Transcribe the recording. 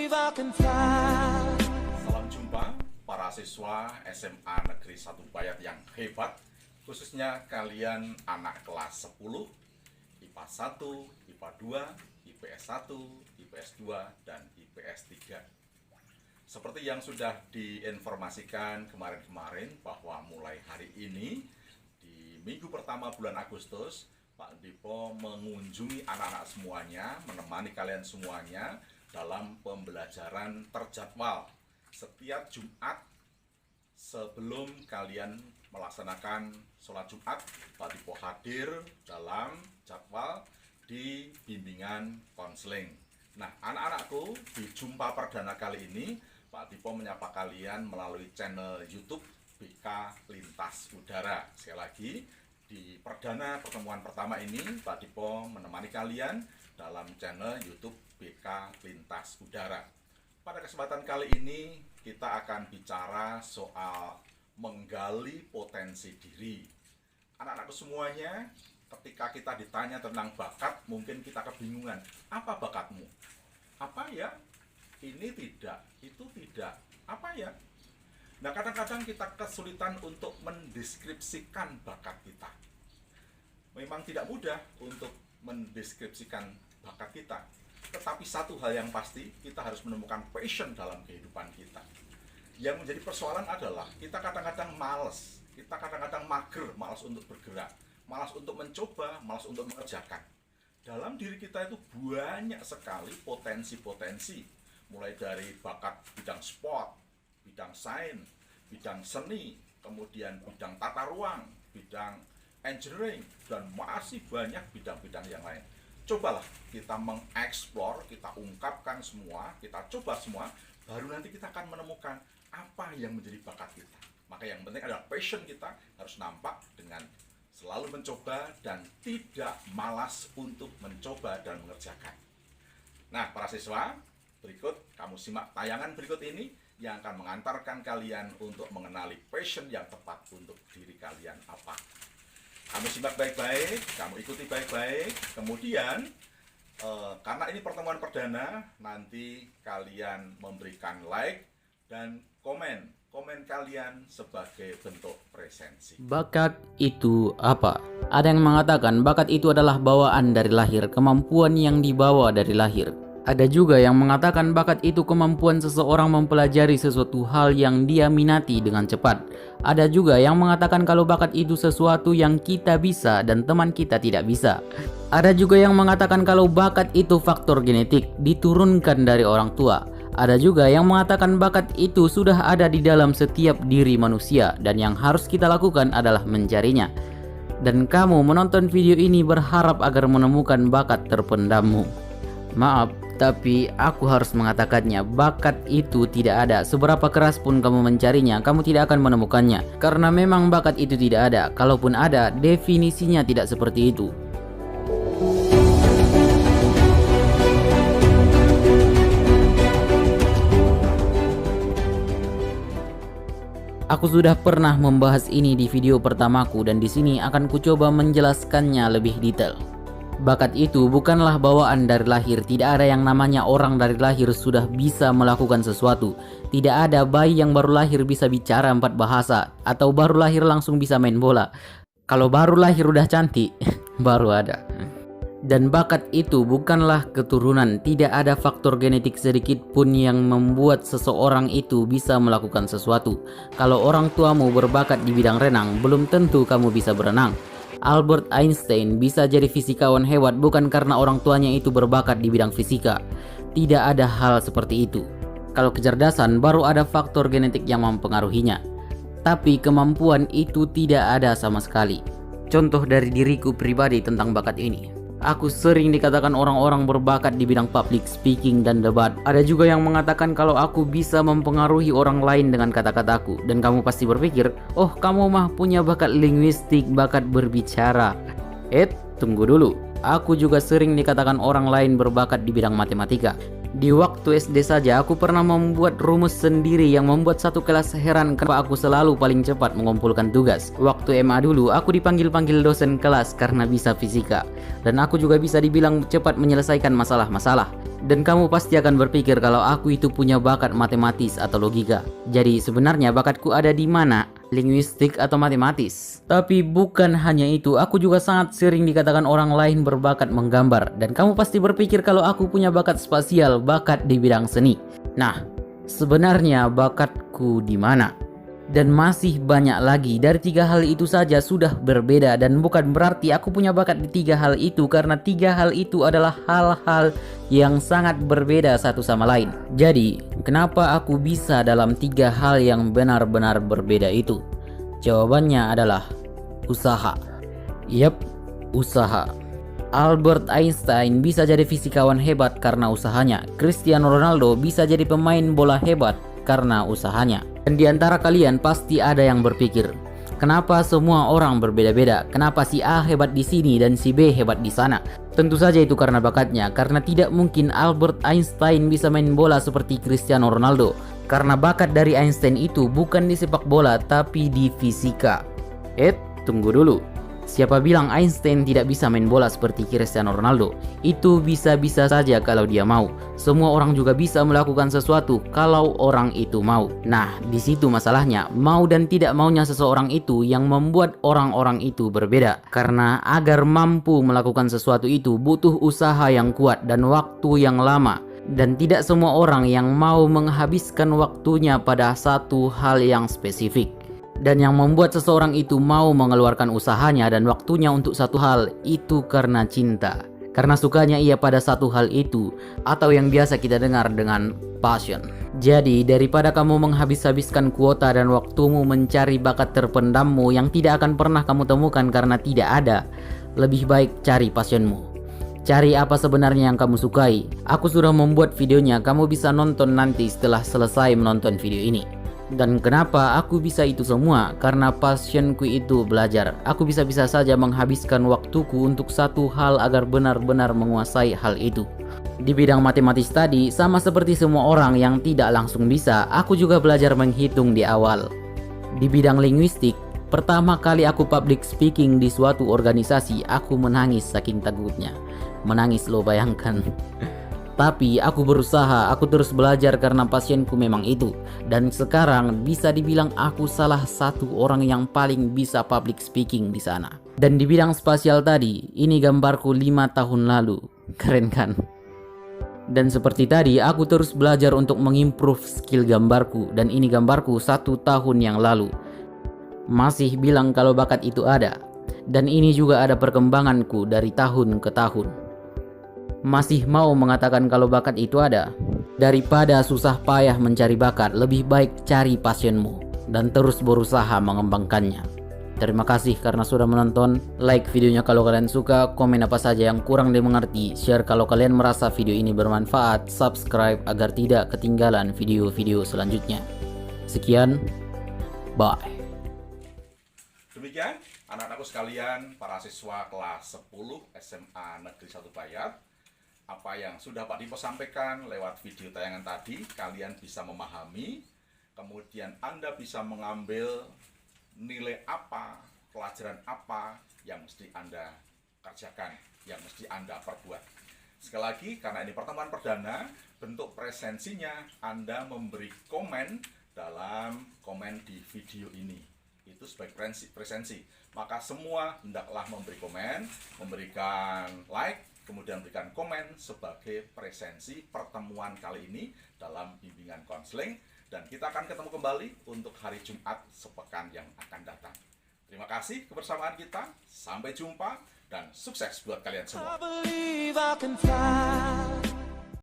Salam jumpa para siswa SMA Negeri 1 Bayat yang hebat, khususnya kalian anak kelas 10, IPA 1, IPA 2, IPS 1, IPS 2, dan IPS 3. Seperti yang sudah diinformasikan kemarin-kemarin bahwa mulai hari ini, di minggu pertama bulan Agustus, Pak Dipo mengunjungi anak-anak semuanya, menemani kalian semuanya dalam pembelajaran terjadwal setiap Jumat sebelum kalian melaksanakan sholat Jumat. Pak Dipo hadir dalam jadwal di bimbingan konseling. Nah, anak-anakku, di jumpa perdana kali ini Pak Dipo menyapa kalian melalui channel YouTube BK Lintas Udara. Sekali lagi, di perdana pertemuan pertama ini Pak Dipo menemani kalian dalam channel YouTube BK Lintas Udara. Pada kesempatan kali ini kita akan bicara soal menggali potensi diri. Anak-anakku semuanya, ketika kita ditanya tentang bakat, mungkin kita kebingungan. Apa bakatmu? Apa ya? Ini tidak, itu tidak. Apa ya? Nah, kadang-kadang kita kesulitan untuk mendeskripsikan bakat kita. Memang tidak mudah untuk mendeskripsikan bakat kita. Tetapi satu hal yang pasti, kita harus menemukan passion dalam kehidupan kita. Yang menjadi persoalan adalah kita kadang-kadang malas, kita kadang-kadang mager, malas untuk bergerak, malas untuk mencoba, malas untuk mengerjakan. Dalam diri kita itu banyak sekali potensi-potensi, mulai dari bakat bidang sport, bidang sains, bidang seni, kemudian bidang tata ruang, bidang engineering, dan masih banyak bidang-bidang yang lain. Cobalah kita mengeksplor, kita ungkapkan semua, kita coba semua, baru nanti kita akan menemukan apa yang menjadi bakat kita. Maka yang penting adalah passion kita harus nampak dengan selalu mencoba dan tidak malas untuk mencoba dan mengerjakan. Nah, para siswa, berikut kamu simak tayangan berikut ini yang akan mengantarkan kalian untuk mengenali passion yang tepat untuk diri kalian apa. Kamu simak baik-baik, kamu ikuti baik-baik, kemudian karena ini pertemuan perdana, nanti kalian memberikan like dan komen kalian sebagai bentuk presensi. Bakat itu apa? Ada yang mengatakan bakat itu adalah bawaan dari lahir, kemampuan yang dibawa dari lahir. Ada juga yang mengatakan bakat itu kemampuan seseorang mempelajari sesuatu hal yang dia minati dengan cepat. Ada juga yang mengatakan kalau bakat itu sesuatu yang kita bisa dan teman kita tidak bisa. Ada juga yang mengatakan kalau bakat itu faktor genetik, diturunkan dari orang tua. Ada juga yang mengatakan bakat itu sudah ada di dalam setiap diri manusia dan yang harus kita lakukan adalah mencarinya. Dan kamu menonton video ini berharap agar menemukan bakat terpendammu. Maaf, tapi aku harus mengatakannya, bakat itu tidak ada. Seberapa keras pun kamu mencarinya, kamu tidak akan menemukannya. Karena memang bakat itu tidak ada. Kalaupun ada, definisinya tidak seperti itu. Aku sudah pernah membahas ini di video pertamaku dan di sini akan kucoba menjelaskannya lebih detail. Bakat itu bukanlah bawaan dari lahir. Tidak ada yang namanya orang dari lahir sudah bisa melakukan sesuatu. Tidak ada bayi yang baru lahir bisa bicara 4 bahasa atau baru lahir langsung bisa main bola. Kalau baru lahir udah cantik, baru ada. Dan bakat itu bukanlah keturunan. Tidak ada faktor genetik sedikit pun yang membuat seseorang itu bisa melakukan sesuatu. Kalau orang tuamu berbakat di bidang renang, belum tentu kamu bisa berenang. Albert Einstein bisa jadi fisikawan hebat bukan karena orang tuanya itu berbakat di bidang fisika. Tidak ada hal seperti itu. Kalau kecerdasan, baru ada faktor genetik yang mempengaruhinya. Tapi kemampuan itu tidak ada sama sekali. Contoh dari diriku pribadi tentang bakat ini. Aku sering dikatakan orang-orang berbakat di bidang public speaking dan debat. Ada juga yang mengatakan kalau aku bisa mempengaruhi orang lain dengan kata-kataku. Dan kamu pasti berpikir, oh kamu mah punya bakat linguistik, bakat berbicara. Tunggu dulu. Aku juga sering dikatakan orang lain berbakat di bidang matematika. Di waktu SD saja aku pernah membuat rumus sendiri yang membuat satu kelas heran kenapa aku selalu paling cepat mengumpulkan tugas. Waktu MA dulu aku dipanggil-panggil dosen kelas karena bisa fisika. Dan aku juga bisa dibilang cepat menyelesaikan masalah-masalah. Dan kamu pasti akan berpikir kalau aku itu punya bakat matematis atau logika. Jadi sebenarnya bakatku ada di mana? Linguistik atau matematis? Tapi bukan hanya itu, aku juga sangat sering dikatakan orang lain berbakat menggambar. Dan kamu pasti berpikir kalau aku punya bakat spasial, bakat di bidang seni. Nah, sebenarnya bakatku di mana? Dan masih banyak lagi. Dari 3 hal itu saja sudah berbeda. Dan bukan berarti aku punya bakat di 3 hal itu, karena 3 hal itu adalah hal-hal yang sangat berbeda satu sama lain. Jadi, kenapa aku bisa dalam 3 hal yang benar-benar berbeda itu? Jawabannya adalah usaha. Yap, usaha. Albert Einstein bisa jadi fisikawan hebat karena usahanya. Cristiano Ronaldo bisa jadi pemain bola hebat karena usahanya. Dan di antara kalian pasti ada yang berpikir, kenapa semua orang berbeda-beda? Kenapa si A hebat di sini dan si B hebat di sana? Tentu saja itu karena bakatnya, karena tidak mungkin Albert Einstein bisa main bola seperti Cristiano Ronaldo. Karena bakat dari Einstein itu bukan di sepak bola, tapi di fisika. Tunggu dulu. Siapa bilang Einstein tidak bisa main bola seperti Cristiano Ronaldo? Itu bisa-bisa saja kalau dia mau. Semua orang juga bisa melakukan sesuatu kalau orang itu mau. Nah, di situ masalahnya. Mau dan tidak maunya seseorang itu yang membuat orang-orang itu berbeda. Karena agar mampu melakukan sesuatu itu butuh usaha yang kuat dan waktu yang lama. Dan tidak semua orang yang mau menghabiskan waktunya pada satu hal yang spesifik. Dan yang membuat seseorang itu mau mengeluarkan usahanya dan waktunya untuk satu hal itu karena cinta. Karena sukanya ia pada satu hal itu, atau yang biasa kita dengar dengan passion. Jadi daripada kamu menghabis-habiskan kuota dan waktumu mencari bakat terpendammu yang tidak akan pernah kamu temukan karena tidak ada, lebih baik cari passionmu. Cari apa sebenarnya yang kamu sukai. Aku sudah membuat videonya, kamu bisa nonton nanti setelah selesai menonton video ini. Dan kenapa aku bisa itu semua? Karena passionku itu belajar. Aku bisa-bisa saja menghabiskan waktuku untuk satu hal agar benar-benar menguasai hal itu. Di bidang matematis tadi, sama seperti semua orang yang tidak langsung bisa, aku juga belajar menghitung di awal. Di bidang linguistik, pertama kali aku public speaking di suatu organisasi, aku menangis saking takutnya. Menangis lo, bayangkan. Tapi aku berusaha, aku terus belajar karena passionku memang itu. Dan sekarang bisa dibilang aku salah satu orang yang paling bisa public speaking di sana. Dan di bidang spasial tadi, ini gambarku 5 tahun lalu. Keren kan? Dan seperti tadi, aku terus belajar untuk mengimprove skill gambarku. Dan ini gambarku 1 tahun yang lalu. Masih bilang kalau bakat itu ada. Dan ini juga ada perkembanganku dari tahun ke tahun. Masih mau mengatakan kalau bakat itu ada? Daripada susah payah mencari bakat, lebih baik cari passionmu dan terus berusaha mengembangkannya. Terima kasih karena sudah menonton. Like videonya kalau kalian suka, komen apa saja yang kurang dimengerti, share kalau kalian merasa video ini bermanfaat, subscribe agar tidak ketinggalan video-video selanjutnya. Sekian, bye. Demikian anak-anakku sekalian, para siswa kelas 10 SMA Negeri 1 Bayat. Apa yang sudah Pak Dipo sampaikan lewat video tayangan tadi, kalian bisa memahami, kemudian Anda bisa mengambil nilai apa, pelajaran apa yang mesti Anda kerjakan, yang mesti Anda perbuat. Sekali lagi, karena ini pertemuan perdana, bentuk presensinya Anda memberi komen dalam komen di video ini. Itu sebagai presensi. Maka semua hendaklah memberi komen, memberikan like, kemudian berikan komen sebagai presensi pertemuan kali ini dalam bimbingan konseling. Dan kita akan ketemu kembali untuk hari Jumat sepekan yang akan datang. Terima kasih kebersamaan kita, sampai jumpa dan sukses buat kalian semua.